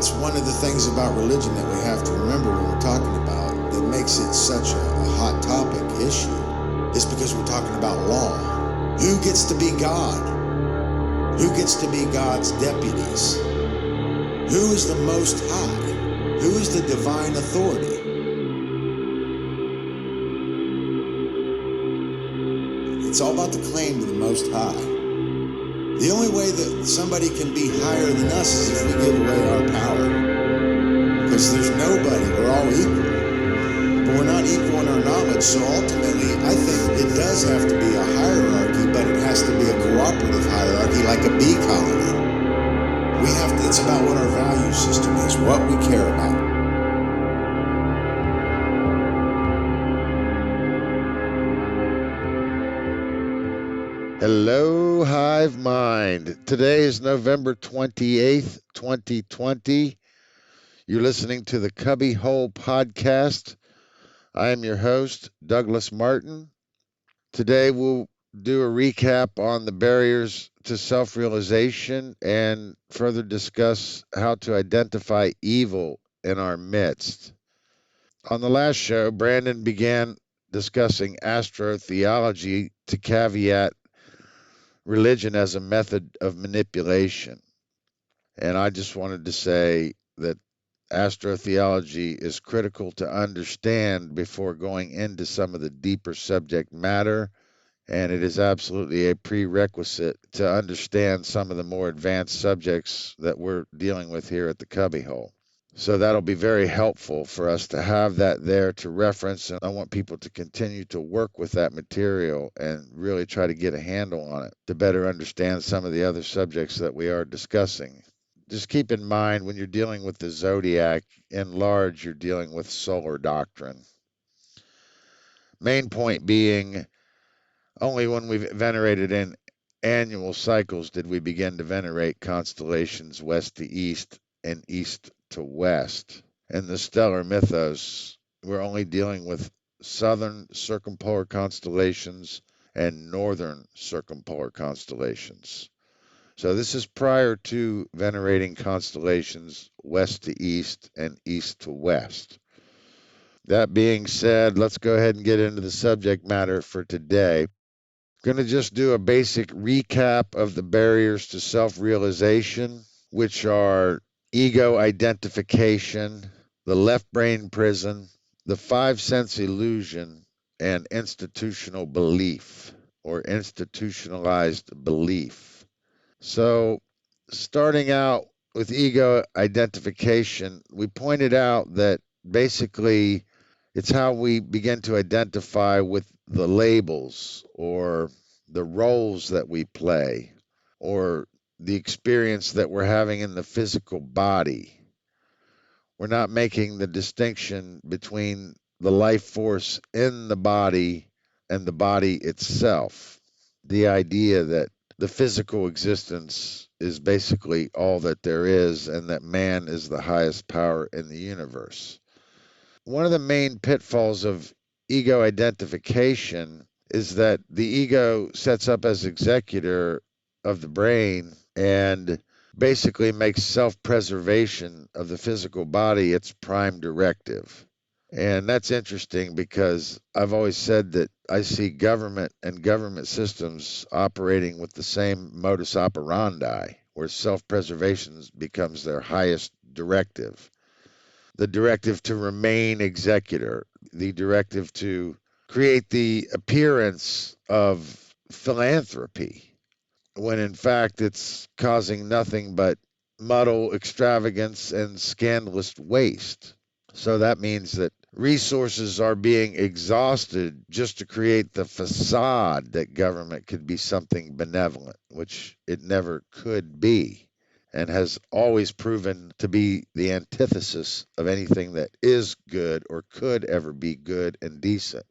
that's one of the things about religion that we have to remember when we're talking about that makes it such a hot topic issue is because we're talking about law. Who gets to be God? Who gets to be God's deputies? Who is the Most High? Who is the divine authority? It's all about the claim to the Most High. The only way that somebody can be higher than us is if we give away our power. Because there's nobody, we're all equal. But we're not equal in our knowledge, so ultimately I think it does have to be a hierarchy, but it has to be a cooperative hierarchy like a bee colony. It's about what our value system is, what we care about. Hello, Hive Mind. Today is November 28th, 2020. You're listening to the CubbyWhole podcast. I am your host, Douglas Martin. Today we'll do a recap on the barriers to self-realization and further discuss how to identify evil in our midst. On the last show, Brandon began discussing astrotheology to caveat religion as a method of manipulation. And I just wanted to say that astrotheology is critical to understand before going into some of the deeper subject matter, and it is absolutely a prerequisite to understand some of the more advanced subjects that we're dealing with here at the CubbyWhole. So that'll be very helpful for us to have that there to reference, and I want people to continue to work with that material and really try to get a handle on it to better understand some of the other subjects that we are discussing. Just keep in mind when you're dealing with the zodiac, in large, you're dealing with solar doctrine. Main point being, only when we venerated in annual cycles did we begin to venerate constellations west to east and east to west. In the stellar mythos, we're only dealing with southern circumpolar constellations and northern circumpolar constellations. So this is prior to venerating constellations west to east and east to west. That being said, let's go ahead and get into the subject matter for today. Going to just do a basic recap of the barriers to self-realization, which are ego identification, the left brain prison, the five sense illusion, and institutional belief or institutionalized belief. So, starting out with ego identification, we pointed out that basically it's how we begin to identify with the labels or the roles that we play or the experience that we're having in the physical body. We're not making the distinction between the life force in the body and the body itself. The idea that the physical existence is basically all that there is and that man is the highest power in the universe. One of the main pitfalls of ego identification is that the ego sets up as executor of the brain and basically makes self-preservation of the physical body its prime directive. And that's interesting because I've always said that I see government and government systems operating with the same modus operandi, where self-preservation becomes their highest directive. The directive to remain executor, the directive to create the appearance of philanthropy, when in fact it's causing nothing but muddle, extravagance, and scandalous waste. So that means that resources are being exhausted just to create the facade that government could be something benevolent, which it never could be, and has always proven to be the antithesis of anything that is good or could ever be good and decent.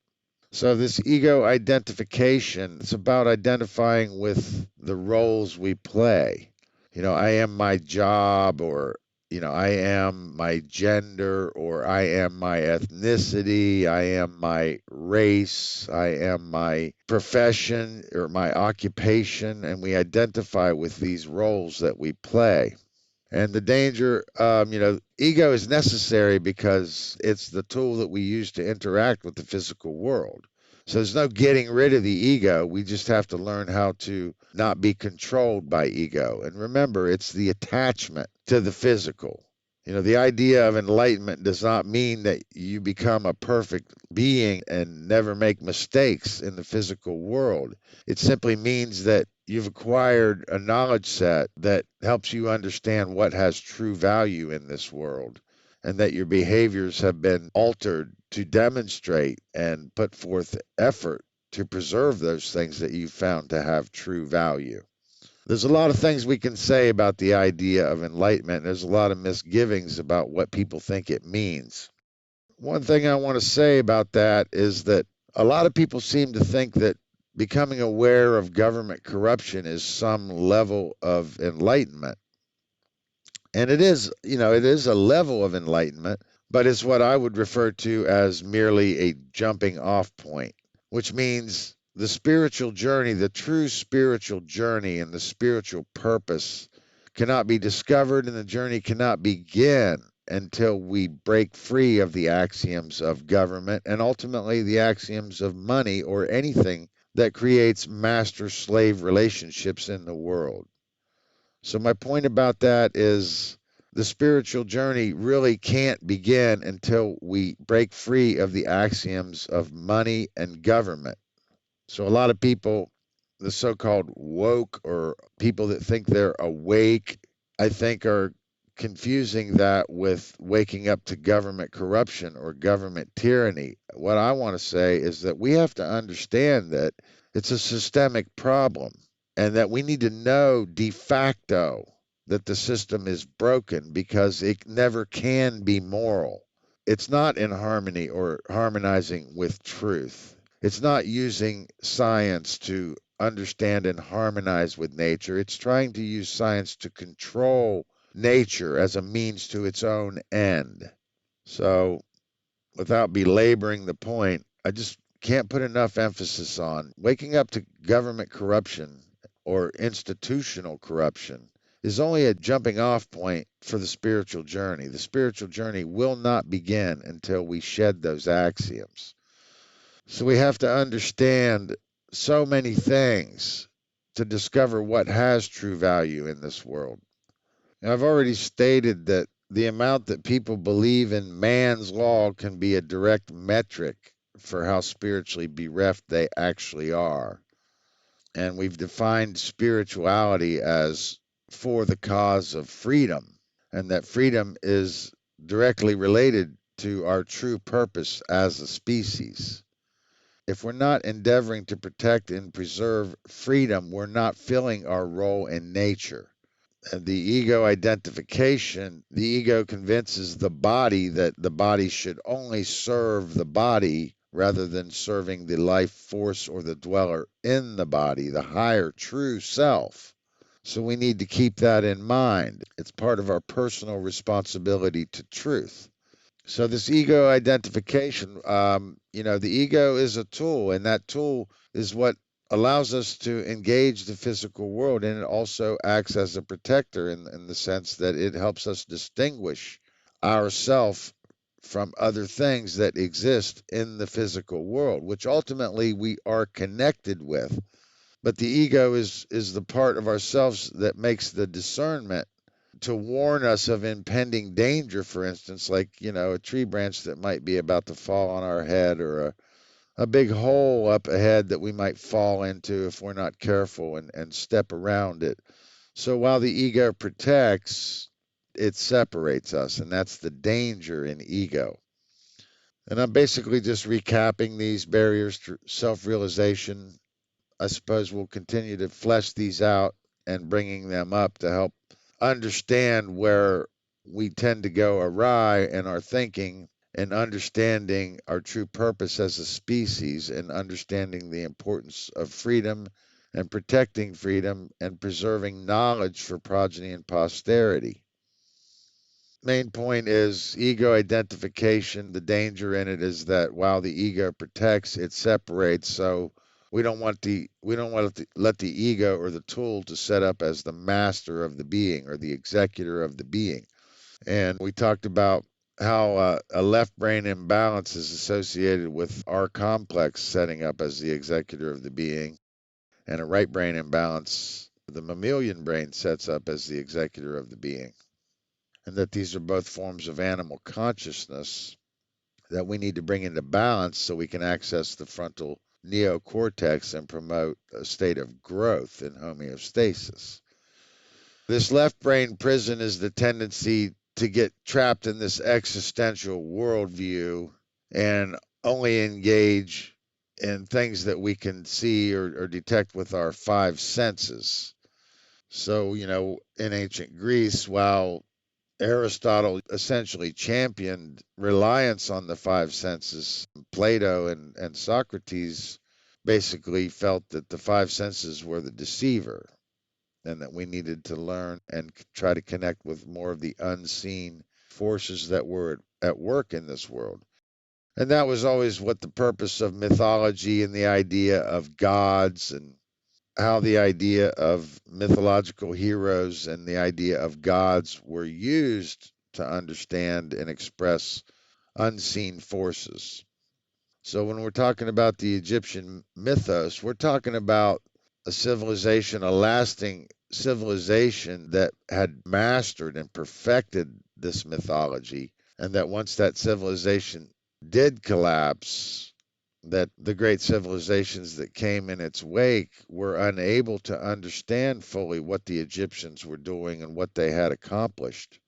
So this ego identification, it's about identifying with the roles we play. I am my job, or, I am my gender, or I am my ethnicity, I am my race, I am my profession or my occupation, and we identify with these roles that we play. And the danger, ego is necessary because it's the tool that we use to interact with the physical world. So there's no getting rid of the ego. We just have to learn how to not be controlled by ego. And remember, it's the attachment to the physical. The idea of enlightenment does not mean that you become a perfect being and never make mistakes in the physical world. It simply means that you've acquired a knowledge set that helps you understand what has true value in this world, and that your behaviors have been altered to demonstrate and put forth effort to preserve those things that you've found to have true value. There's a lot of things we can say about the idea of enlightenment. There's a lot of misgivings about what people think it means. One thing I want to say about that is that a lot of people seem to think that becoming aware of government corruption is some level of enlightenment. And it is a level of enlightenment, but it's what I would refer to as merely a jumping off point, which means the spiritual journey, the true spiritual journey and the spiritual purpose cannot be discovered, and the journey cannot begin until we break free of the axioms of government and ultimately the axioms of money or anything that creates master-slave relationships in the world. So my point about that is the spiritual journey really can't begin until we break free of the axioms of money and government. So a lot of people, the so-called woke or people that think they're awake, I think are confusing that with waking up to government corruption or government tyranny. What I want to say is that we have to understand that it's a systemic problem and that we need to know de facto that the system is broken because it never can be moral. It's not in harmony or harmonizing with truth. It's not using science to understand and harmonize with nature. It's trying to use science to control nature as a means to its own end. So, without belaboring the point, I just can't put enough emphasis on waking up to government corruption or institutional corruption is only a jumping off point for the spiritual journey. The spiritual journey will not begin until we shed those axioms. So we have to understand so many things to discover what has true value in this world. Now, I've already stated that the amount that people believe in man's law can be a direct metric for how spiritually bereft they actually are. And we've defined spirituality as for the cause of freedom, and that freedom is directly related to our true purpose as a species. If we're not endeavoring to protect and preserve freedom, we're not filling our role in nature. And the ego identification, the ego convinces the body that the body should only serve the body rather than serving the life force or the dweller in the body, the higher true self. So we need to keep that in mind. It's part of our personal responsibility to truth. So this ego identification, the ego is a tool, and that tool is what allows us to engage the physical world, and it also acts as a protector in the sense that it helps us distinguish ourself from other things that exist in the physical world, which ultimately we are connected with. But the ego is the part of ourselves that makes the discernment to warn us of impending danger, for instance, like, a tree branch that might be about to fall on our head, or a big hole up ahead that we might fall into if we're not careful and step around it. So while the ego protects, it separates us, and that's the danger in ego. And I'm basically just recapping these barriers to self-realization. I suppose we'll continue to flesh these out and bringing them up to help understand where we tend to go awry in our thinking and understanding our true purpose as a species and understanding the importance of freedom and protecting freedom and preserving knowledge for progeny and posterity. Main point is ego identification. The danger in it is that while the ego protects, it separates. So We don't want to let the ego or the tool to set up as the master of the being or the executor of the being. And we talked about how a left brain imbalance is associated with our complex setting up as the executor of the being, and a right brain imbalance, the mammalian brain, sets up as the executor of the being. And that these are both forms of animal consciousness that we need to bring into balance so we can access the frontal neocortex and promote a state of growth in homeostasis. This left brain prison is the tendency to get trapped in this existential worldview and only engage in things that we can see or detect with our five senses. So, in ancient Greece, while Aristotle essentially championed reliance on the five senses, Plato and Socrates basically felt that the five senses were the deceiver and that we needed to learn and try to connect with more of the unseen forces that were at work in this world. And that was always what the purpose of mythology and the idea of gods and how the idea of mythological heroes and the idea of gods were used to understand and express unseen forces. So when we're talking about the Egyptian mythos, we're talking about a civilization, a lasting civilization that had mastered and perfected this mythology, and that once that civilization did collapse, that the great civilizations that came in its wake were unable to understand fully what the Egyptians were doing and what they had accomplished.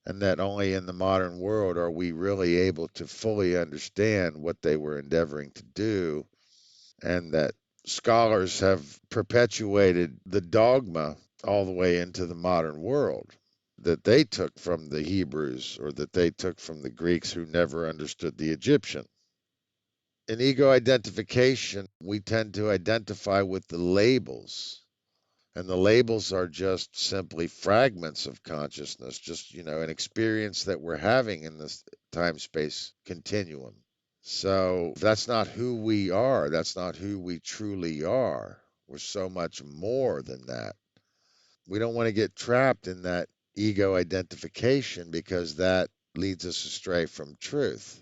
And that only in the modern world are we really able to fully understand what they were endeavoring to do, and that scholars have perpetuated the dogma all the way into the modern world that they took from the Hebrews or that they took from the Greeks who never understood the Egyptian. In ego identification, we tend to identify with the labels, and the labels are just simply fragments of consciousness, just, an experience that we're having in this time space continuum. So that's not who we are. That's not who we truly are. We're so much more than that. We don't want to get trapped in that ego identification because that leads us astray from truth.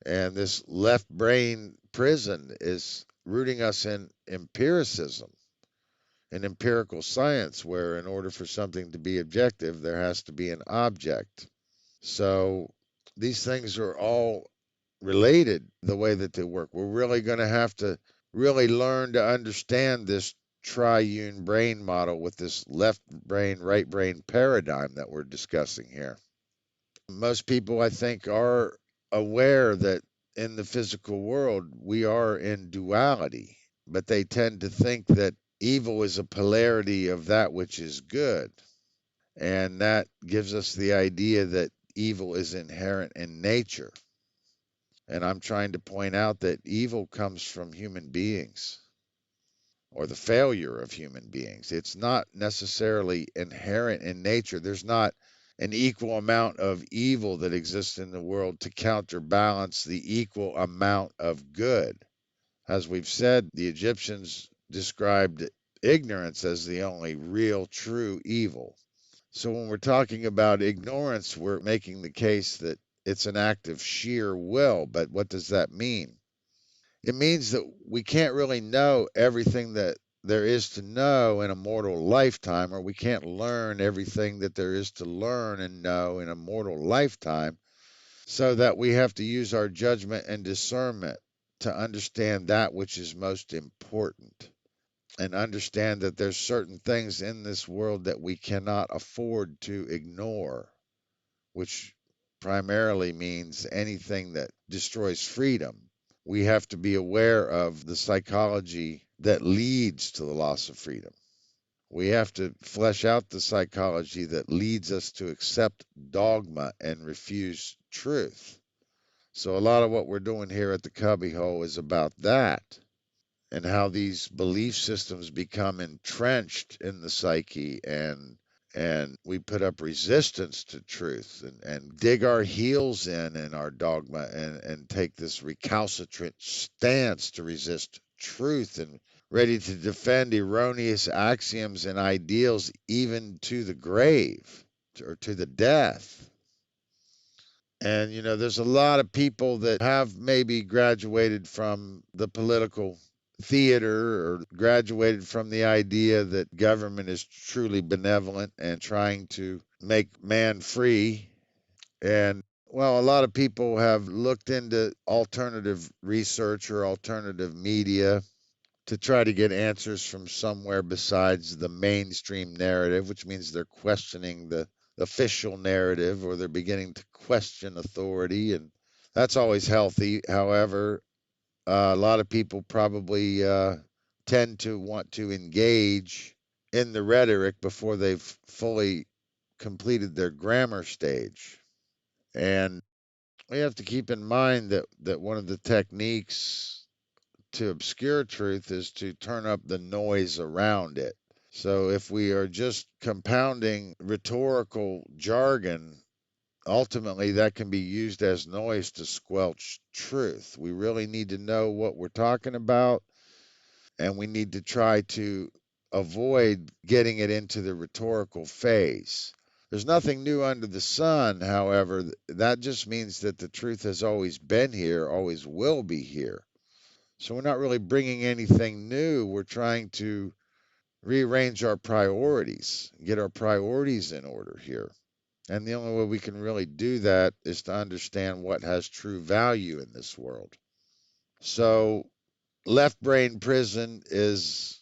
And this left brain prison is rooting us in empiricism, in empirical science, where in order for something to be objective, there has to be an object. So these things are all related the way that they work. We're really going to have to really learn to understand this triune brain model with this left brain, right brain paradigm that we're discussing here. Most people, I think, are aware that in the physical world we are in duality, but they tend to think that evil is a polarity of that which is good. And that gives us the idea that evil is inherent in nature. And I'm trying to point out that evil comes from human beings or the failure of human beings. It's not necessarily inherent in nature. There's not an equal amount of evil that exists in the world to counterbalance the equal amount of good. As we've said, the Egyptians described ignorance as the only real true evil. So when we're talking about ignorance, we're making the case that it's an act of sheer will. But what does that mean? It means that we can't really know everything that there is to know in a mortal lifetime, or we can't learn everything that there is to learn and know in a mortal lifetime, so that we have to use our judgment and discernment to understand that which is most important and understand that there's certain things in this world that we cannot afford to ignore, which primarily means anything that destroys freedom. We have to be aware of the psychology that leads to the loss of freedom. We have to flesh out the psychology that leads us to accept dogma and refuse truth. So, a lot of what we're doing here at the Cubbyhole is about that and how these belief systems become entrenched in the psyche, and we put up resistance to truth and dig our heels in our dogma and take this recalcitrant stance to resist truth and ready to defend erroneous axioms and ideals even to the grave or to the death. And, there's a lot of people that have maybe graduated from the political theater or graduated from the idea that government is truly benevolent and trying to make man free. And, well, a lot of people have looked into alternative research or alternative media to try to get answers from somewhere besides the mainstream narrative, which means they're questioning the official narrative or they're beginning to question authority. And that's always healthy. However, a lot of people probably tend to want to engage in the rhetoric before they've fully completed their grammar stage. And we have to keep in mind that one of the techniques to obscure truth is to turn up the noise around it. So if we are just compounding rhetorical jargon, ultimately that can be used as noise to squelch truth. We really need to know what we're talking about, and we need to try to avoid getting it into the rhetorical phase. There's nothing new under the sun, however, that just means that the truth has always been here, always will be here. So we're not really bringing anything new. We're trying to rearrange our priorities, get our priorities in order here. And the only way we can really do that is to understand what has true value in this world. So, left brain prison is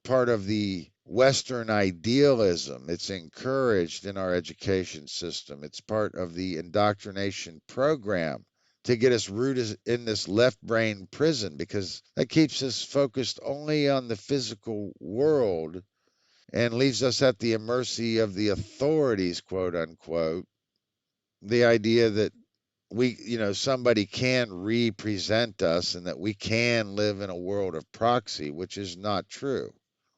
part of the Western idealism. It's encouraged in our education system. It's part of the indoctrination program to get us rooted in this left brain prison because that keeps us focused only on the physical world and leaves us at the mercy of the authorities, quote unquote. The idea that somebody can represent us and that we can live in a world of proxy, which is not true.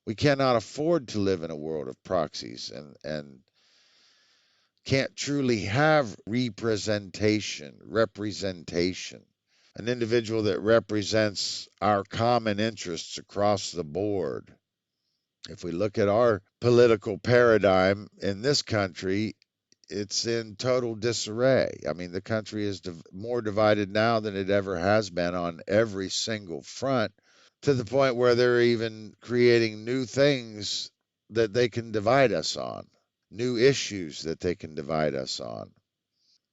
We cannot afford to live in a world of proxies and can't truly have representation. An individual that represents our common interests across the board. If we look at our political paradigm in this country, it's in total disarray. I mean, the country is more divided now than it ever has been on every single front, to the point where they're even creating new things that they can divide us on, new issues that they can divide us on.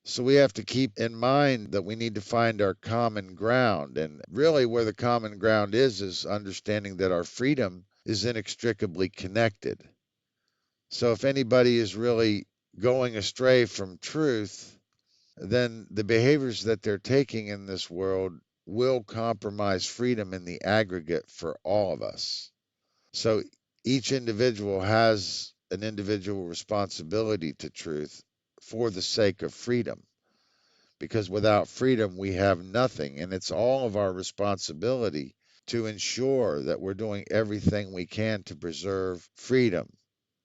So we have to keep in mind that we need to find our common ground. And really, where the common ground is understanding that our freedom is inextricably connected. So if anybody is really going astray from truth, then the behaviors that they're taking in this world will compromise freedom in the aggregate for all of us. So each individual has an individual responsibility to truth for the sake of freedom. Because without freedom, we have nothing. And it's all of our responsibility to ensure that we're doing everything we can to preserve freedom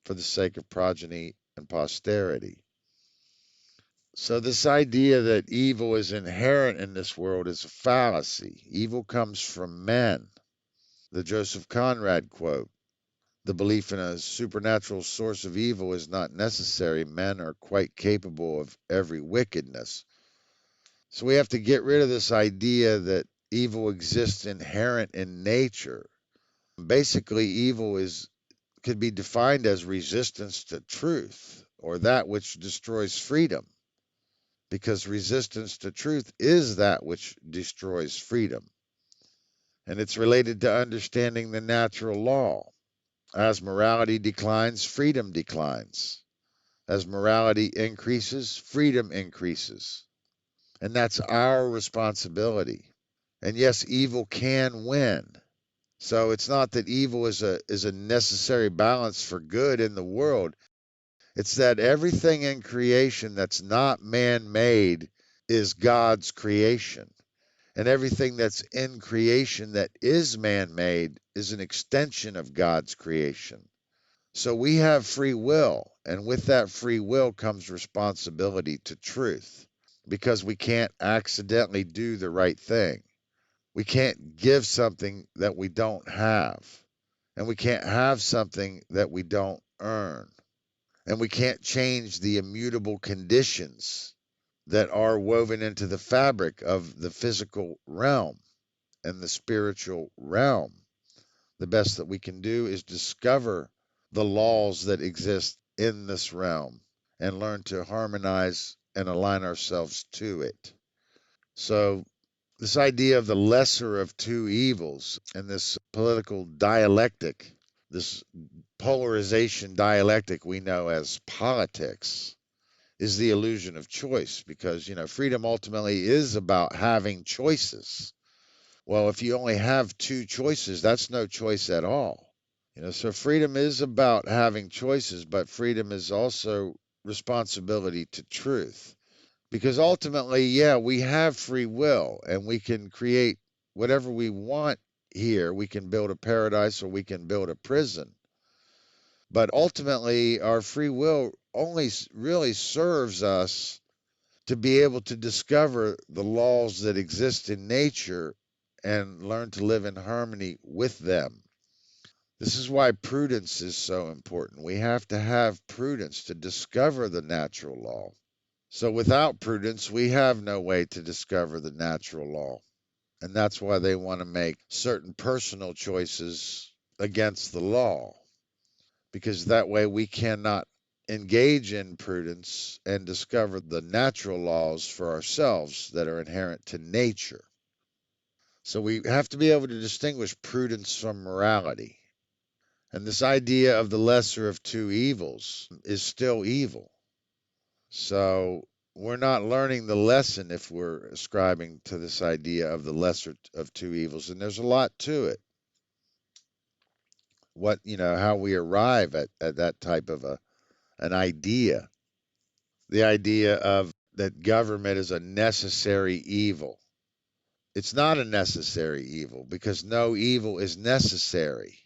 for the sake of progeny and posterity. So this idea that evil is inherent in this world is a fallacy. Evil comes from men. The Joseph Conrad quote, "The belief in a supernatural source of evil is not necessary. Men are quite capable of every wickedness." So we have to get rid of this idea that evil exists inherent in nature. Basically, evil could be defined as resistance to truth or that which destroys freedom, because resistance to truth is that which destroys freedom. And it's related to understanding the natural law. As morality declines, freedom declines. As morality increases, freedom increases. And that's our responsibility. And yes, evil can win. So it's not that evil is a necessary balance for good in the world. It's that everything in creation that's not man-made is God's creation. And everything that's in creation that is man-made is an extension of God's creation. So we have free will, and with that free will comes responsibility to truth, because we can't accidentally do the right thing. We can't give something that we don't have. And we can't have something that we don't earn. And we can't change the immutable conditions that are woven into the fabric of the physical realm and the spiritual realm. The best that we can do is discover the laws that exist in this realm and learn to harmonize and align ourselves to it. So, this idea of the lesser of two evils and this political dialectic, this polarization dialectic we know as politics, is the illusion of choice because, freedom ultimately is about having choices. Well, if you only have two choices, that's no choice at all. So freedom is about having choices, but freedom is also responsibility to truth. Because ultimately, yeah, we have free will and we can create whatever we want here. We can build a paradise or we can build a prison. But ultimately, our free will only really serves us to be able to discover the laws that exist in nature and learn to live in harmony with them. This is why prudence is so important. We have to have prudence to discover the natural law. So without prudence, we have no way to discover the natural law. And that's why they want to make certain personal choices against the law, because that way we cannot engage in prudence and discover the natural laws for ourselves that are inherent to nature. So we have to be able to distinguish prudence from morality. And this idea of the lesser of two evils is still evil. So we're not learning the lesson if we're ascribing to this idea of the lesser of two evils. And there's a lot to it. How we arrive at that type of an idea. The idea of that government is a necessary evil. It's not a necessary evil because no evil is necessary.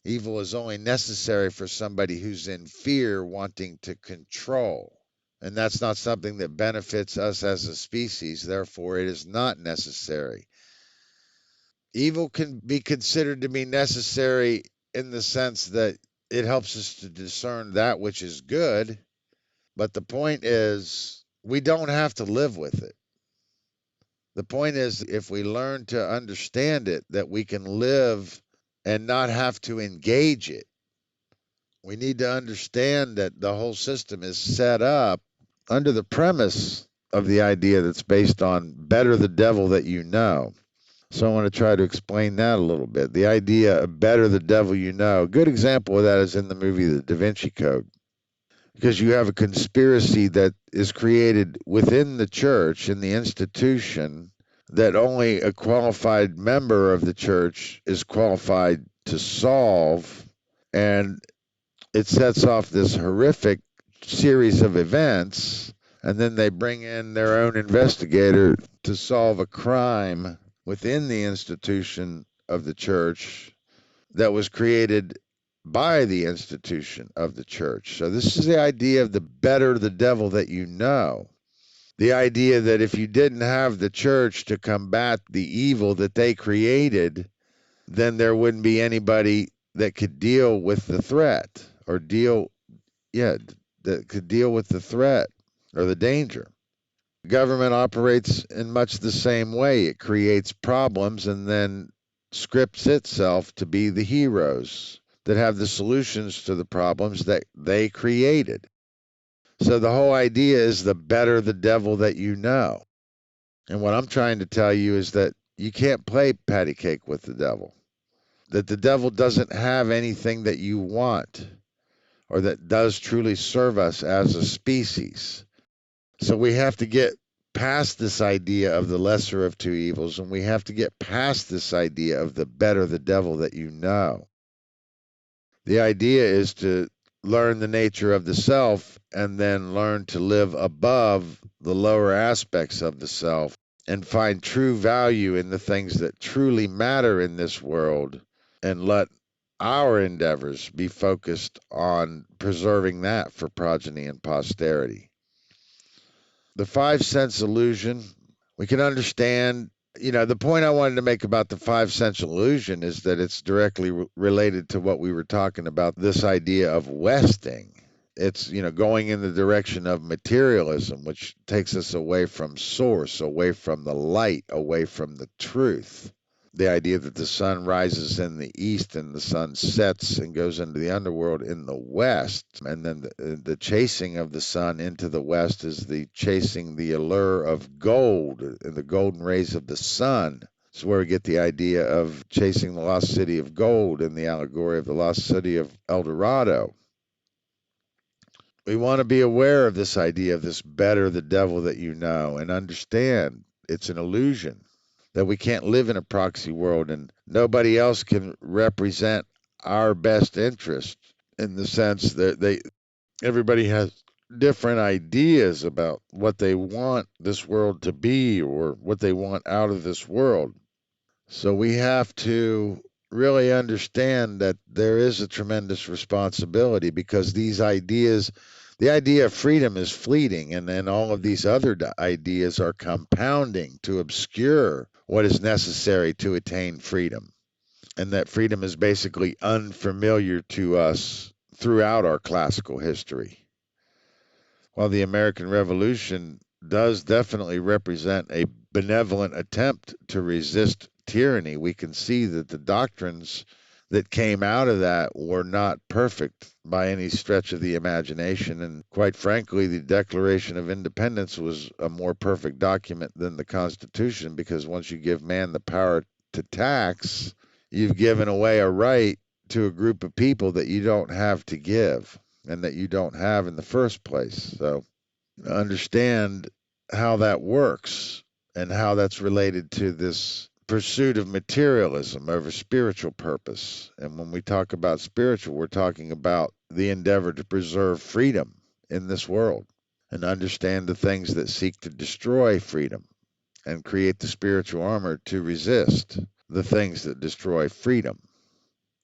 Evil is only necessary for somebody who's in fear wanting to control. And that's not something that benefits us as a species. Therefore, it is not necessary. Evil can be considered to be necessary in the sense that it helps us to discern that which is good. But the point is, we don't have to live with it. The point is, if we learn to understand it, that we can live and not have to engage it. We need to understand that the whole system is set up under the premise of the idea that's based on better the devil that you know. So I want to try to explain that a little bit. The idea of better the devil you know. A good example of that is in the movie The Da Vinci Code. Because you have a conspiracy that is created within the church, in the institution, that only a qualified member of the church is qualified to solve. And it sets off this horrific series of events, and then they bring in their own investigator to solve a crime within the institution of the church that was created by the institution of the church. So this is the idea of the better the devil that you know. The idea that if you didn't have the church to combat the evil that they created, then there wouldn't be anybody that could deal with the threat or that could deal with the threat or the danger. Government operates in much the same way. It creates problems and then scripts itself to be the heroes that have the solutions to the problems that they created. So the whole idea is the better the devil that you know. And what I'm trying to tell you is that you can't play patty cake with the devil. That the devil doesn't have anything that you want or that does truly serve us as a species. So we have to get past this idea of the lesser of two evils, and we have to get past this idea of the better the devil that you know. The idea is to learn the nature of the self and then learn to live above the lower aspects of the self and find true value in the things that truly matter in this world and let our endeavors be focused on preserving that for progeny and posterity. The 5 sense illusion, we can understand The point I wanted to make about the five sensual illusion is that it's directly related to what we were talking about, this idea of westing. It's, going in the direction of materialism, which takes us away from source, away from the light, away from the truth. The idea that the sun rises in the east and the sun sets and goes into the underworld in the west, and then the chasing of the sun into the west is the chasing the allure of gold and the golden rays of the sun. It's where we get the idea of chasing the lost city of gold and the allegory of the lost city of El Dorado. We want to be aware of this idea of this better the devil that you know and understand it's an illusion, that we can't live in a proxy world and nobody else can represent our best interest, in the sense that everybody has different ideas about what they want this world to be or what they want out of this world. So we have to really understand that there is a tremendous responsibility, because these ideas, the idea of freedom is fleeting, and then all of these other ideas are compounding to obscure what is necessary to attain freedom. And that freedom is basically unfamiliar to us throughout our classical history. While the American Revolution does definitely represent a benevolent attempt to resist tyranny, we can see that the doctrines that came out of that were not perfect by any stretch of the imagination. And quite frankly, the Declaration of Independence was a more perfect document than the Constitution, because once you give man the power to tax, you've given away a right to a group of people that you don't have to give and that you don't have in the first place. So understand how that works and how that's related to this pursuit of materialism over spiritual purpose. And when we talk about spiritual, we're talking about the endeavor to preserve freedom in this world and understand the things that seek to destroy freedom and create the spiritual armor to resist the things that destroy freedom.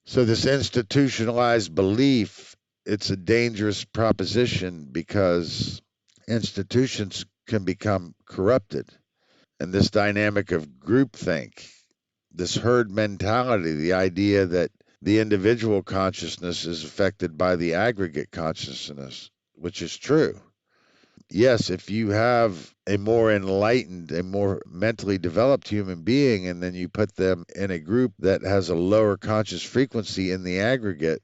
So this institutionalized belief, it's a dangerous proposition, because institutions can become corrupted. And this dynamic of groupthink, this herd mentality, the idea that the individual consciousness is affected by the aggregate consciousness, which is true. Yes, if you have a more enlightened, a more mentally developed human being, and then you put them in a group that has a lower conscious frequency in the aggregate,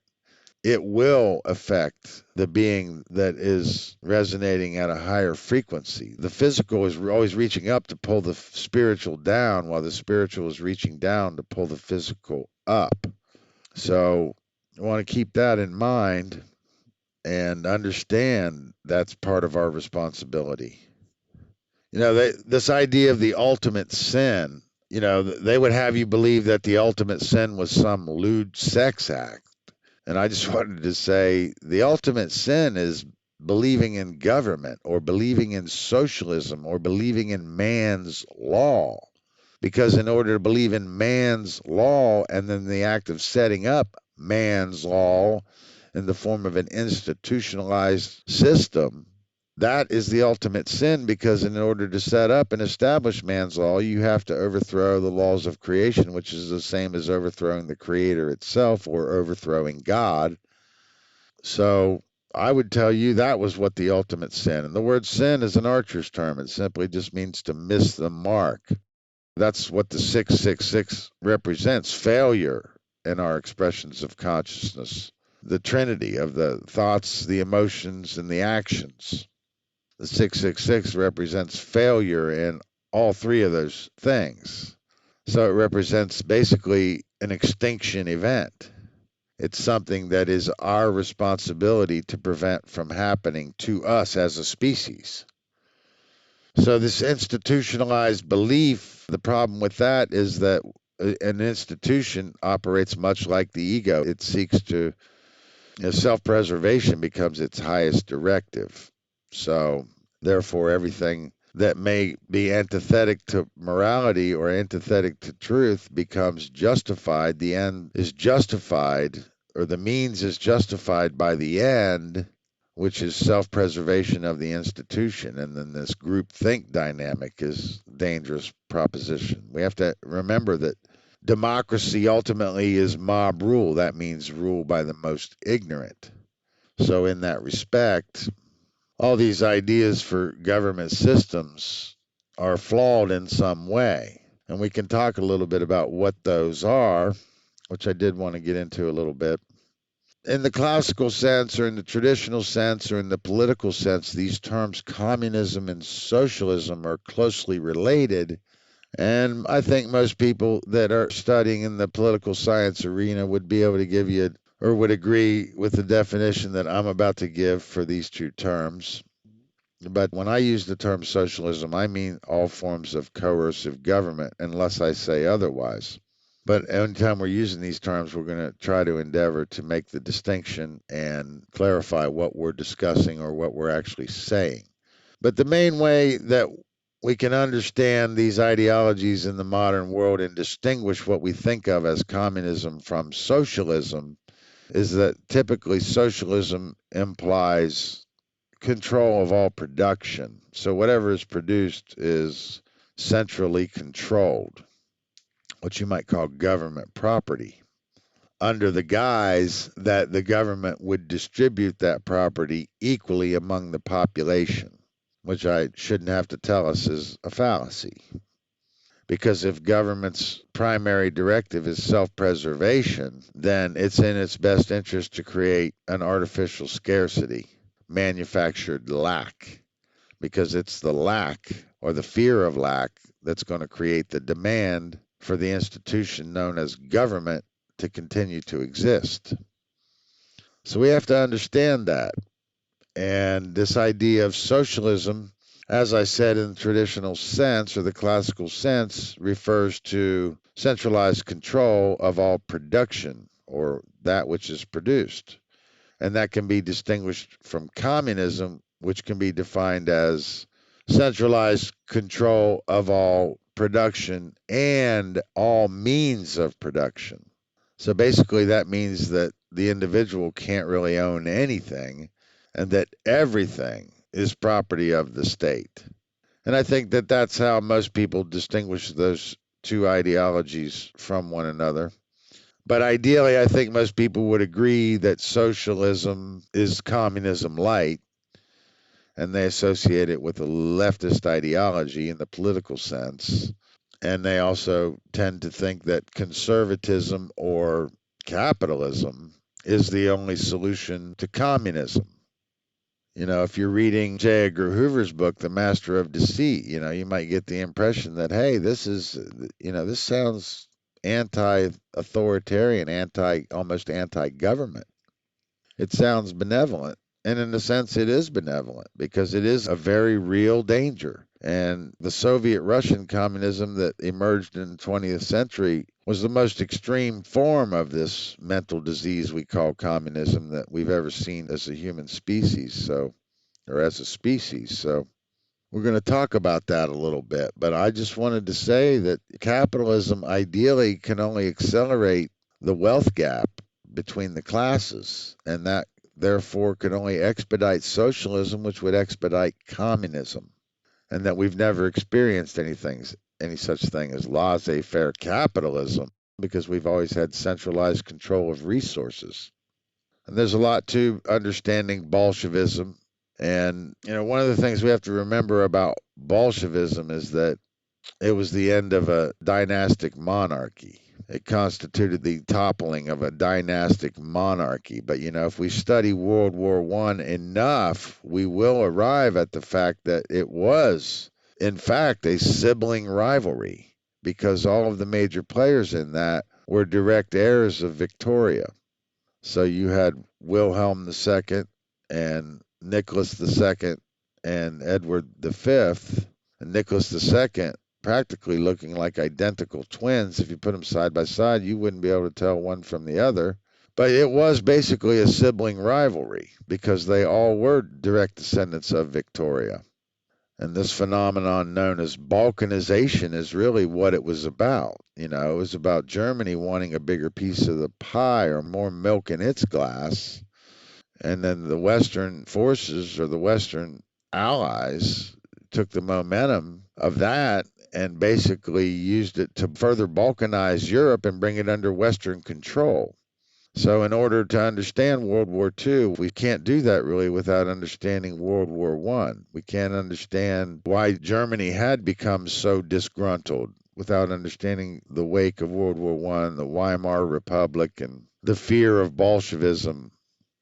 it will affect the being that is resonating at a higher frequency. The physical is always reaching up to pull the spiritual down, while the spiritual is reaching down to pull the physical up. So I want to keep that in mind and understand that's part of our responsibility. This idea of the ultimate sin, they would have you believe that the ultimate sin was some lewd sex act. And I just wanted to say the ultimate sin is believing in government or believing in socialism or believing in man's law. Because in order to believe in man's law and then the act of setting up man's law in the form of an institutionalized system, that is the ultimate sin, because in order to set up and establish man's law, you have to overthrow the laws of creation, which is the same as overthrowing the creator itself or overthrowing God. So I would tell you that was what the ultimate sin. And the word sin is an archer's term. It simply just means to miss the mark. That's what the 666 represents, failure in our expressions of consciousness, the trinity of the thoughts, the emotions, and the actions. The 666 represents failure in all three of those things. So it represents basically an extinction event. It's something that is our responsibility to prevent from happening to us as a species. So this institutionalized belief, the problem with that is that an institution operates much like the ego. It seeks to, self-preservation becomes its highest directive. So therefore, everything that may be antithetic to morality or antithetic to truth becomes justified. The end is justified, or the means is justified by the end, which is self-preservation of the institution. And then this group think dynamic is a dangerous proposition. We have to remember that democracy ultimately is mob rule. That means rule by the most ignorant. So in that respect, all these ideas for government systems are flawed in some way. And we can talk a little bit about what those are, which I did want to get into a little bit. In the classical sense, or in the traditional sense, or in the political sense, these terms communism and socialism are closely related. And I think most people that are studying in the political science arena would be able to give you, or would agree with the definition that I'm about to give for these two terms. But when I use the term socialism, I mean all forms of coercive government, unless I say otherwise. But anytime we're using these terms, we're going to try to endeavor to make the distinction and clarify what we're discussing or what we're actually saying. But the main way that we can understand these ideologies in the modern world and distinguish what we think of as communism from socialism is that typically socialism implies control of all production. So whatever is produced is centrally controlled, what you might call government property, under the guise that the government would distribute that property equally among the population, which I shouldn't have to tell us is a fallacy. Because if government's primary directive is self-preservation, then it's in its best interest to create an artificial scarcity, manufactured lack, because it's the lack or the fear of lack that's going to create the demand for the institution known as government to continue to exist. So we have to understand that. And this idea of socialism, as I said, in the traditional sense or the classical sense, refers to centralized control of all production or that which is produced. And that can be distinguished from communism, which can be defined as centralized control of all production and all means of production. So basically, that means that the individual can't really own anything and that everything is property of the state. And I think that that's how most people distinguish those two ideologies from one another. But ideally, I think most people would agree that socialism is communism light, and they associate it with a leftist ideology in the political sense. And they also tend to think that conservatism or capitalism is the only solution to communism. You know, if you're reading J. Edgar Hoover's book, The Master of Deceit, you might get the impression that, hey, this sounds anti-authoritarian, almost anti-government. It sounds benevolent. And in a sense, it is benevolent because it is a very real danger. And the Soviet Russian communism that emerged in the 20th century was the most extreme form of this mental disease we call communism that we've ever seen as a human species, or as a species. So we're going to talk about that a little bit. But I just wanted to say that capitalism ideally can only accelerate the wealth gap between the classes, and that therefore could only expedite socialism, which would expedite communism, and that we've never experienced any such thing as laissez-faire capitalism because we've always had centralized control of resources. And there's a lot to understanding Bolshevism. And, one of the things we have to remember about Bolshevism is that it was the end of a dynastic monarchy. It constituted the toppling of a dynastic monarchy. But, if we study World War I enough, we will arrive at the fact that it was, in fact, a sibling rivalry because all of the major players in that were direct heirs of Victoria. So you had Wilhelm II and Nicholas II and Edward V. And Nicholas II practically looking like identical twins. If you put them side by side, you wouldn't be able to tell one from the other. But it was basically a sibling rivalry because they all were direct descendants of Victoria. And this phenomenon known as balkanization is really what it was about. It was about Germany wanting a bigger piece of the pie or more milk in its glass. And then the Western forces or the Western allies took the momentum of that and basically used it to further balkanize Europe and bring it under Western control. So, in order to understand World War II, we can't do that really without understanding World War I. We can't understand why Germany had become so disgruntled without understanding the wake of World War I, the Weimar Republic, and the fear of Bolshevism.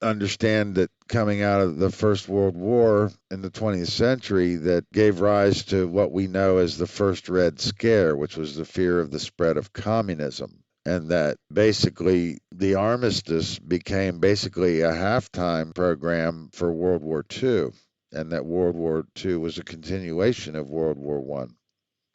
Understand that coming out of the First World War in the 20th century, that gave rise to what we know as the First Red Scare, which was the fear of the spread of communism. And that basically the armistice became basically a halftime program for World War II, and that World War II was a continuation of World War I.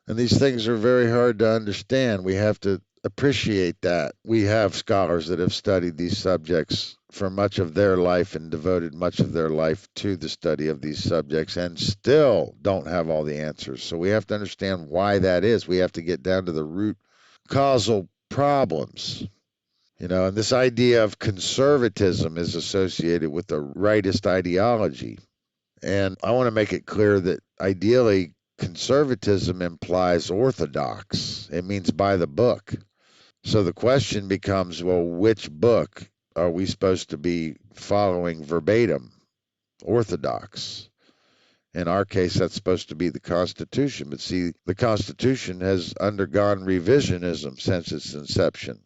And these things are very hard to understand. We have to appreciate that. We have scholars that have studied these subjects for much of their life and devoted much of their life to the study of these subjects and still don't have all the answers. So we have to understand why that is. We have to get down to the root causal problems. And this idea of conservatism is associated with the rightist ideology. And I want to make it clear that ideally, conservatism implies orthodox. It means by the book. So the question becomes, well, which book are we supposed to be following verbatim? Orthodox. In our case, that's supposed to be the Constitution. But see, the Constitution has undergone revisionism since its inception.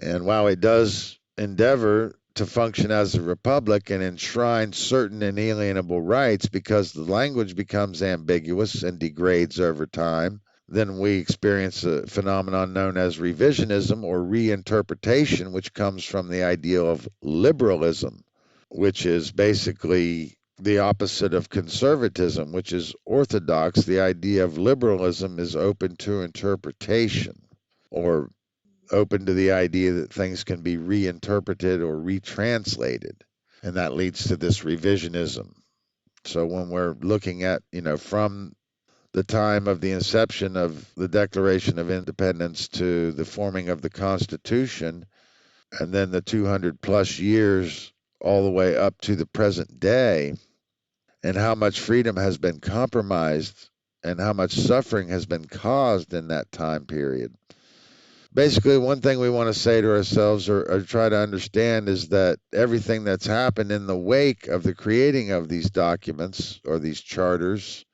And while it does endeavor to function as a republic and enshrine certain inalienable rights, because the language becomes ambiguous and degrades over time, then we experience a phenomenon known as revisionism or reinterpretation, which comes from the idea of liberalism, which is basically the opposite of conservatism, which is orthodox. The idea of liberalism is open to interpretation, or open to the idea that things can be reinterpreted or retranslated. And that leads to this revisionism. So when we're looking at, from the time of the inception of the Declaration of Independence to the forming of the Constitution, and then the 200 plus years all the way up to the present day, and how much freedom has been compromised and how much suffering has been caused in that time period. Basically, one thing we want to say to ourselves or try to understand is that everything that's happened in the wake of the creating of these documents or these charters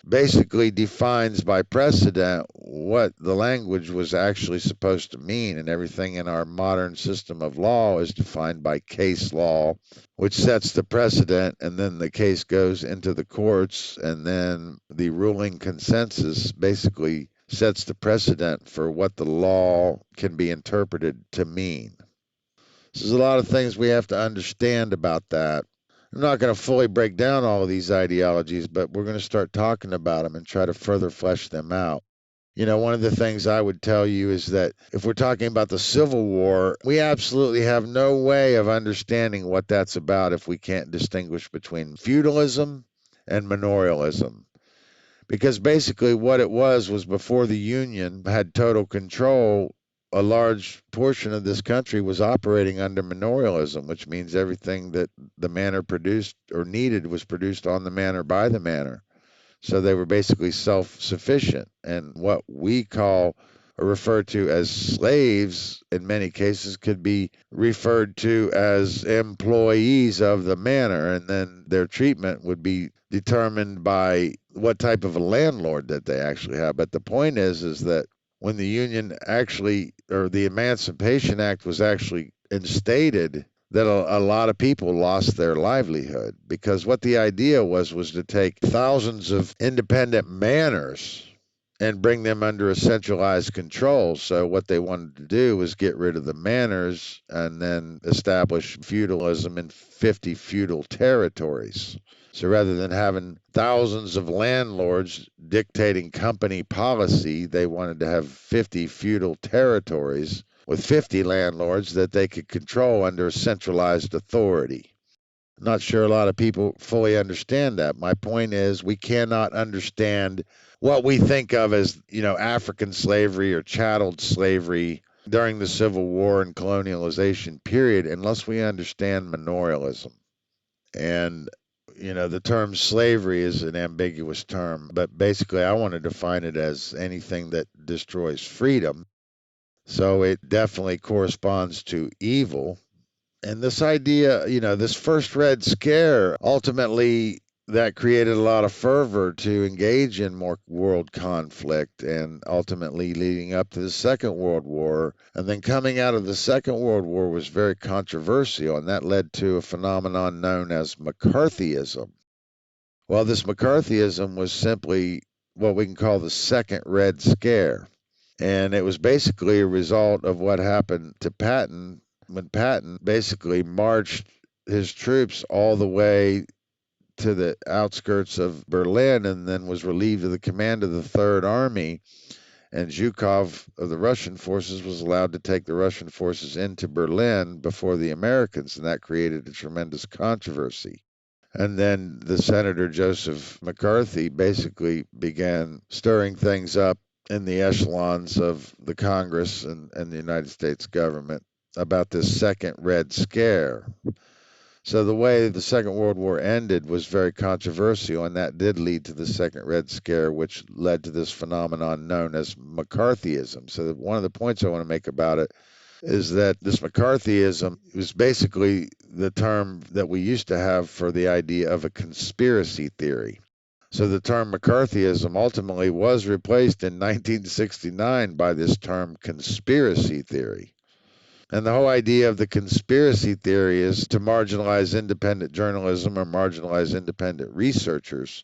basically defines by precedent what the language was actually supposed to mean. And everything in our modern system of law is defined by case law, which sets the precedent, and then the case goes into the courts, and then the ruling consensus basically sets the precedent for what the law can be interpreted to mean. So there's a lot of things we have to understand about that. I'm not going to fully break down all of these ideologies, but we're going to start talking about them and try to further flesh them out. One of the things I would tell you is that if we're talking about the Civil War, we absolutely have no way of understanding what that's about if we can't distinguish between feudalism and manorialism. Because basically what it was before the Union had total control, a large portion of this country was operating under manorialism, which means everything that the manor produced or needed was produced on the manor by the manor. So they were basically self-sufficient. And what we call or refer to as slaves in many cases could be referred to as employees of the manor, and then their treatment would be determined by what type of a landlord that they actually have. But the point is that when the Union actually, or the Emancipation Act was actually instated, that a lot of people lost their livelihood, because what the idea was to take thousands of independent manors and bring them under a centralized control. So what they wanted to do was get rid of the manors and then establish feudalism in 50 feudal territories. So rather than having thousands of landlords dictating company policy, they wanted to have 50 feudal territories with 50 landlords that they could control under a centralized authority. I'm not sure a lot of people fully understand that. My point is, we cannot understand what we think of as, African slavery or chattel slavery during the Civil War and colonialization period unless we understand manorialism. And the term slavery is an ambiguous term, but basically I want to define it as anything that destroys freedom. So it definitely corresponds to evil. And this idea, this first Red Scare, ultimately that created a lot of fervor to engage in more world conflict, and ultimately leading up to the Second World War. And then coming out of the Second World War was very controversial, and that led to a phenomenon known as McCarthyism. Well, this McCarthyism was simply what we can call the Second Red Scare. And it was basically a result of what happened to Patton when Patton basically marched his troops all the way to the outskirts of Berlin and then was relieved of the command of the Third Army. And Zhukov of the Russian forces was allowed to take the Russian forces into Berlin before the Americans, and that created a tremendous controversy. And then the Senator Joseph McCarthy basically began stirring things up in the echelons of the Congress and the United States government about this second Red Scare. So the way the Second World War ended was very controversial, and that did lead to the Second Red Scare, which led to this phenomenon known as McCarthyism. So one of the points I want to make about it is that this McCarthyism was basically the term that we used to have for the idea of a conspiracy theory. So the term McCarthyism ultimately was replaced in 1969 by this term conspiracy theory. And the whole idea of the conspiracy theory is to marginalize independent journalism or marginalize independent researchers,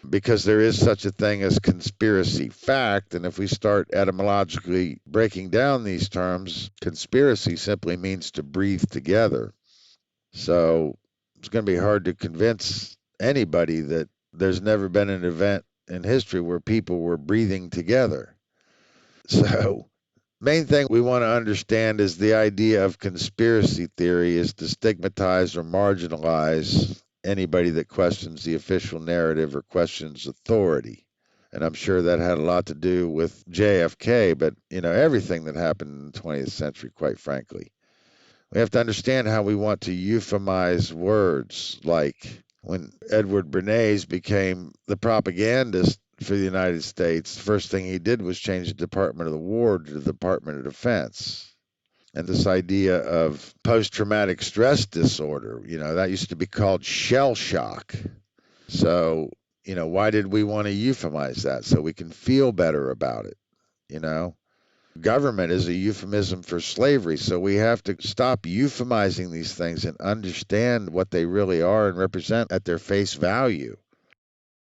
because there is such a thing as conspiracy fact. And if we start etymologically breaking down these terms, conspiracy simply means to breathe together. So it's going to be hard to convince anybody that there's never been an event in history where people were breathing together. So main thing we want to understand is the idea of conspiracy theory is to stigmatize or marginalize anybody that questions the official narrative or questions authority. And I'm sure that had a lot to do with JFK, but everything that happened in the 20th century, quite frankly. We have to understand how we want to euphemize words, like when Edward Bernays became the propagandist for the United States, the first thing he did was change the Department of the War to the Department of Defense. And this idea of post-traumatic stress disorder, that used to be called shell shock. So, why did we want to euphemize that? So we can feel better about it, Government is a euphemism for slavery, so we have to stop euphemizing these things and understand what they really are and represent at their face value.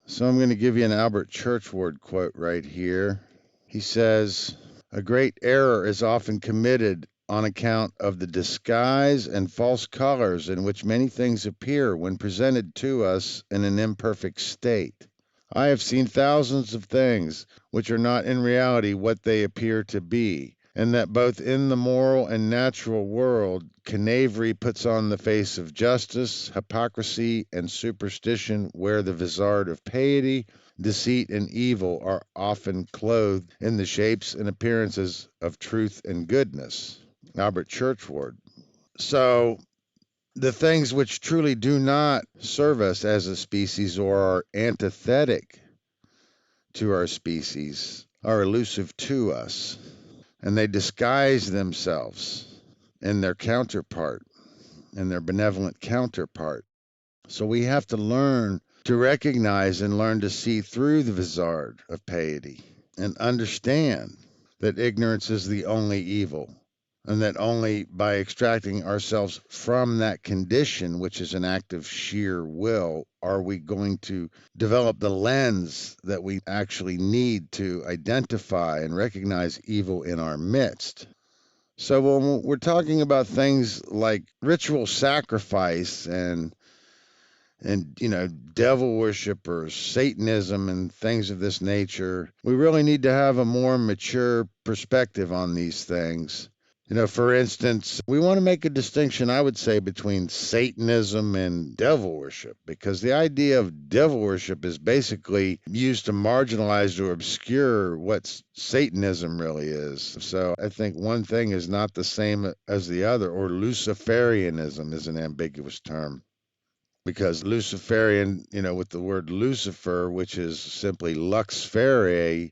So I'm going to give you an Albert Churchward quote right here. He says, "A great error is often committed on account of the disguise and false colors in which many things appear when presented to us in an imperfect state. I have seen thousands of things which are not in reality what they appear to be, and that both in the moral and natural world, knavery puts on the face of justice, hypocrisy and superstition wear the vizard of piety, deceit and evil are often clothed in the shapes and appearances of truth and goodness." Albert Churchward. So the things which truly do not serve us as a species or are antithetic to our species are elusive to us, and they disguise themselves in their counterpart, in their benevolent counterpart. So we have to learn to recognize and learn to see through the vizard of piety and understand that ignorance is the only evil, and that only by extracting ourselves from that condition, which is an act of sheer will, are we going to develop the lens that we actually need to identify and recognize evil in our midst. So when we're talking about things like ritual sacrifice and devil worshipers, Satanism, and things of this nature, we really need to have a more mature perspective on these things. For instance, we want to make a distinction, I would say, between Satanism and devil worship, because the idea of devil worship is basically used to marginalize or obscure what Satanism really is. So I think one thing is not the same as the other, or Luciferianism is an ambiguous term. because Luciferian, with the word Lucifer, which is simply lux ferre,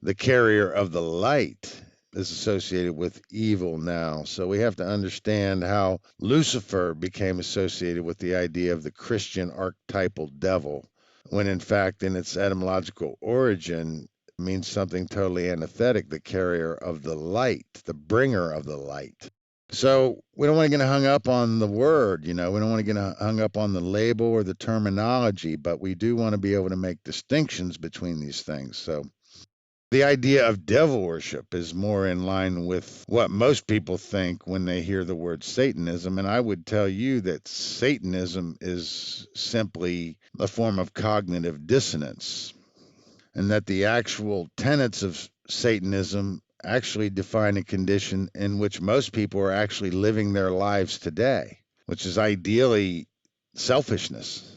the carrier of the light, is associated with evil now. So we have to understand how Lucifer became associated with the idea of the Christian archetypal devil, when in fact, in its etymological origin, means something totally antithetic, the carrier of the light, the bringer of the light. So we don't want to get hung up on the word, we don't want to get hung up on the label or the terminology, but we do want to be able to make distinctions between these things. So the idea of devil worship is more in line with what most people think when they hear the word Satanism. And I would tell you that Satanism is simply a form of cognitive dissonance, and that the actual tenets of Satanism actually define a condition in which most people are actually living their lives today, which is ideally selfishness.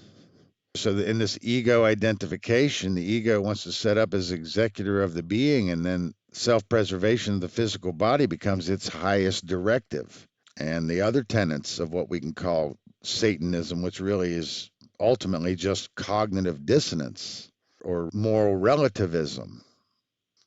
So in this ego identification, the ego wants to set up as executor of the being, and then self-preservation of the physical body becomes its highest directive. And the other tenets of what we can call Satanism, which really is ultimately just cognitive dissonance or moral relativism,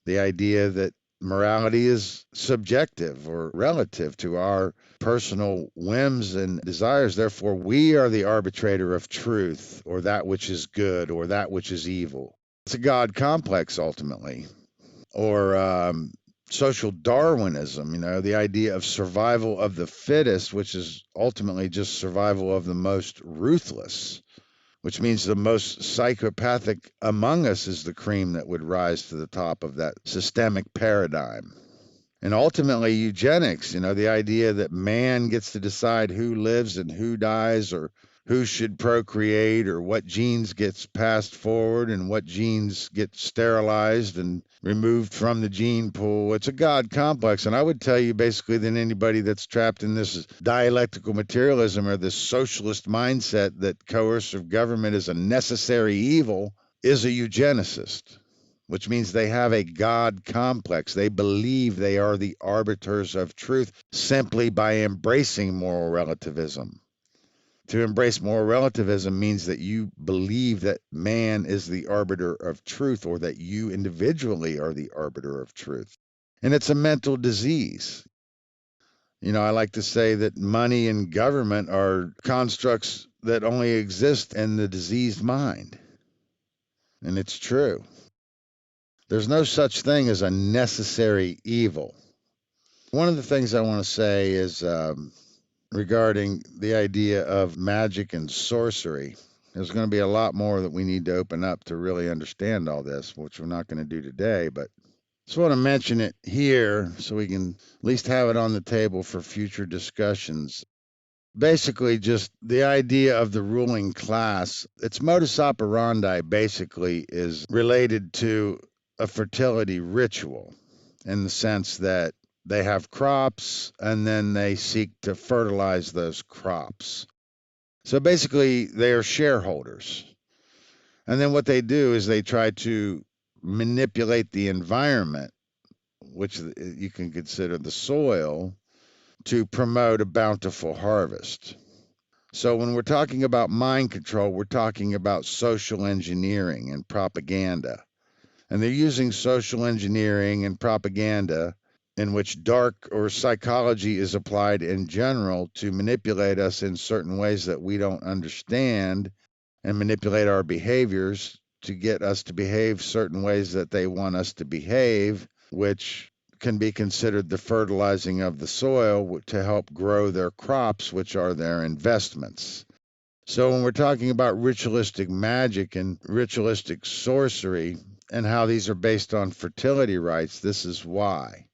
the idea that morality is subjective or relative to our personal whims and desires. Therefore, we are the arbitrator of truth, or that which is good, or that which is evil. It's a God complex, ultimately. Or social Darwinism, the idea of survival of the fittest, which is ultimately just survival of the most ruthless, which means the most psychopathic among us is the cream that would rise to the top of that systemic paradigm. And ultimately, eugenics, the idea that man gets to decide who lives and who dies, or who should procreate, or what genes gets passed forward and what genes get sterilized and removed from the gene pool. It's a God complex. And I would tell you basically that anybody that's trapped in this dialectical materialism or this socialist mindset that coercive government is a necessary evil is a eugenicist, which means they have a God complex. They believe they are the arbiters of truth simply by embracing moral relativism. To embrace moral relativism means that you believe that man is the arbiter of truth, or that you individually are the arbiter of truth. And it's a mental disease. I like to say that money and government are constructs that only exist in the diseased mind. And it's true. There's no such thing as a necessary evil. One of the things I want to say is regarding the idea of magic and sorcery. There's going to be a lot more that we need to open up to really understand all this, which we're not going to do today, but just want to mention it here so we can at least have it on the table for future discussions. Basically, just the idea of the ruling class, its modus operandi basically is related to a fertility ritual, in the sense that they have crops and then they seek to fertilize those crops. So basically, they are shareholders. And then what they do is they try to manipulate the environment, which you can consider the soil, to promote a bountiful harvest. So when we're talking about mind control, we're talking about social engineering and propaganda. And they're using social engineering and propaganda, in which dark or psychology is applied in general, to manipulate us in certain ways that we don't understand, and manipulate our behaviors to get us to behave certain ways that they want us to behave, which can be considered the fertilizing of the soil to help grow their crops, which are their investments. So when we're talking about ritualistic magic and ritualistic sorcery and how these are based on fertility rites, this is why.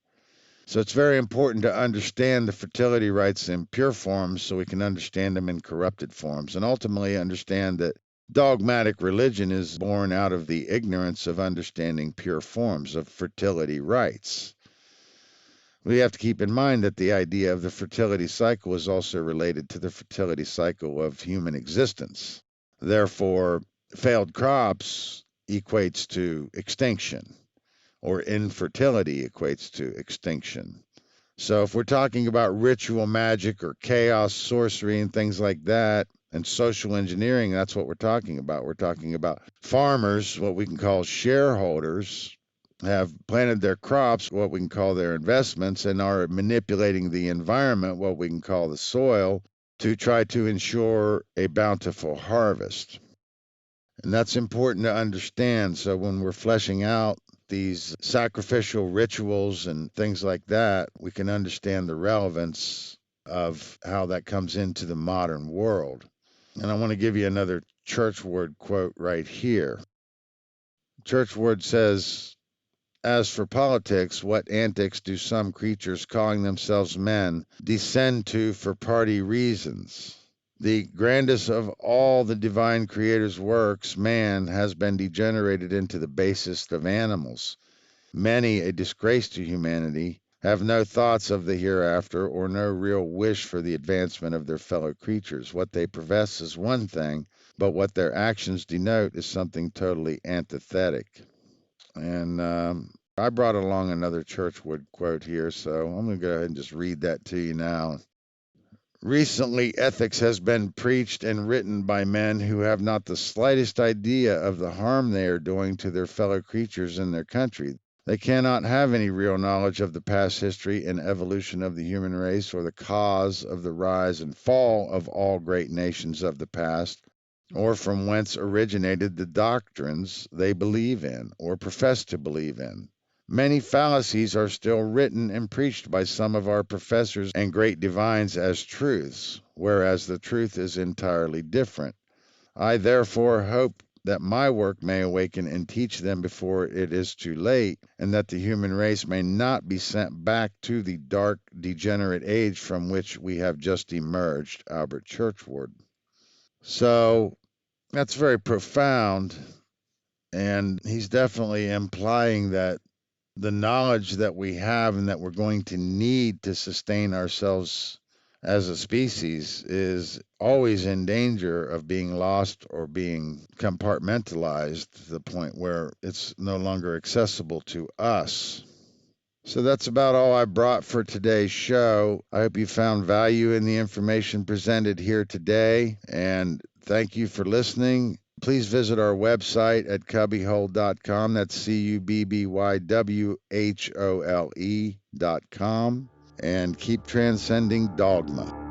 So it's very important to understand the fertility rites in pure forms so we can understand them in corrupted forms, and ultimately understand that dogmatic religion is born out of the ignorance of understanding pure forms of fertility rites. We have to keep in mind that the idea of the fertility cycle is also related to the fertility cycle of human existence. Therefore, failed crops equates to extinction, or infertility equates to extinction. So if we're talking about ritual magic or chaos sorcery and things like that, And social engineering, that's what we're talking about. We're talking about farmers, what we can call shareholders, have planted their crops, what we can call their investments, and are manipulating the environment, what we can call the soil, to try to ensure a bountiful harvest. And that's important to understand. So when we're fleshing out these sacrificial rituals and things like that, we can understand the relevance of how that comes into the modern world. And I want to give you another Churchward quote right here. Churchward says, "As for politics, what antics do some creatures calling themselves men descend to for party reasons? The grandest of all the divine creator's works, man, has been degenerated into the basest of animals. Many, a disgrace to humanity, have no thoughts of the hereafter or no real wish for the advancement of their fellow creatures. What they profess is one thing, but what their actions denote is something totally antithetic." And I brought along another Churchward quote here, so I'm going to go ahead and just read that to you now. "Recently, ethics has been preached and written by men who have not the slightest idea of the harm they are doing to their fellow creatures in their country. They cannot have any real knowledge of the past history and evolution of the human race, or the cause of the rise and fall of all great nations of the past, or from whence originated the doctrines they believe in or profess to believe in. Many fallacies are still written and preached by some of our professors and great divines as truths, whereas the truth is entirely different. I therefore hope that my work may awaken and teach them before it is too late, and that the human race may not be sent back to the dark, degenerate age from which we have just emerged." Albert Churchward. So that's very profound, and he's definitely implying that the knowledge that we have and that we're going to need to sustain ourselves as a species is always in danger of being lost or being compartmentalized to the point where it's no longer accessible to us. So that's about all I brought for today's show. I hope you found value in the information presented here today, and thank you for listening. Please visit our website at CubbyWhole.com. That's CubbyWhole.com. And keep transcending dogma.